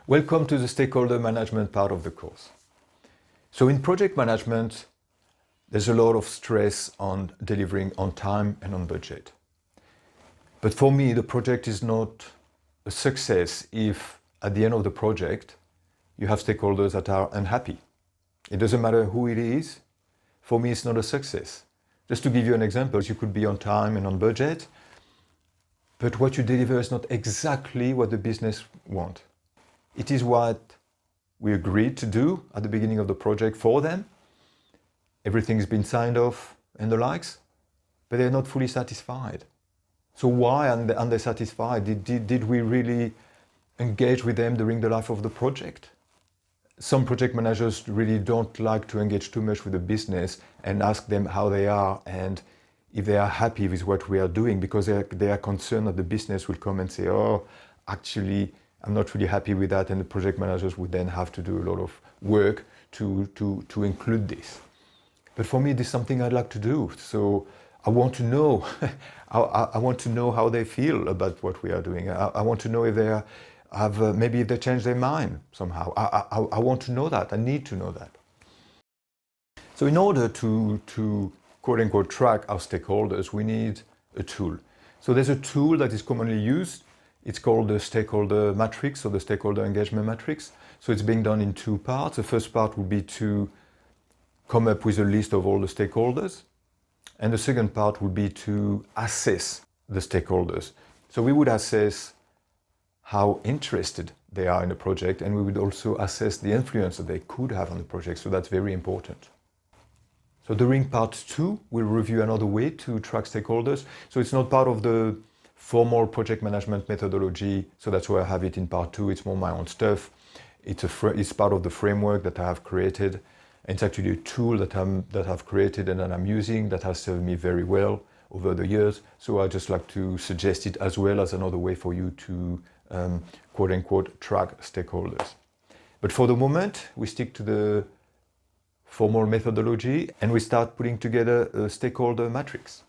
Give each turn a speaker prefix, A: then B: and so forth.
A: Welcome to the Stakeholder Management part of the course. So in project management, there's a lot of stress on delivering on time and on budget. But for me, the project is not a success if at the end of the project, you have stakeholders that are unhappy. It doesn't matter who it is. For me, it's not a success. Just to give you an example, you could be on time and on budget, but what you deliver is not exactly what the business wants. It is what we agreed to do at the beginning of the project for them. Everything's been signed off and the likes, but they're not fully satisfied. So why aren't they satisfied? Did we really engage with them during the life of the project? Some project managers really don't like to engage too much with the business and ask them how they are and if they are happy with what we are doing, because they are concerned that the business will come and say, oh, actually, I'm not really happy with that, and the project managers would then have to do a lot of work to include this. But for me, this is something I'd like to do. So I want to know, I want to know how they feel about what we are doing. I want to know if they have, maybe if they change their mind somehow. I want to know that, I need to know that. So in order to quote unquote track our stakeholders, we need a tool. So there's a tool that is commonly used. It's called the Stakeholder Matrix or the Stakeholder Engagement Matrix. So it's being done in two parts. The first part would be to come up with a list of all the stakeholders. And the second part would be to assess the stakeholders. So we would assess how interested they are in the project, and we would also assess the influence that they could have on the project. So that's very important. So during part two, we'll review another way to track stakeholders. So it's not part of the formal project management methodology, so that's why I have it in part two. It's more my own stuff. It's part of the framework that I have created. It's actually a tool that I've created and that I'm using that has served me very well over the years. So I just like to suggest it as well as another way for you to quote unquote track stakeholders. But for the moment, we stick to the formal methodology and we start putting together a stakeholder matrix.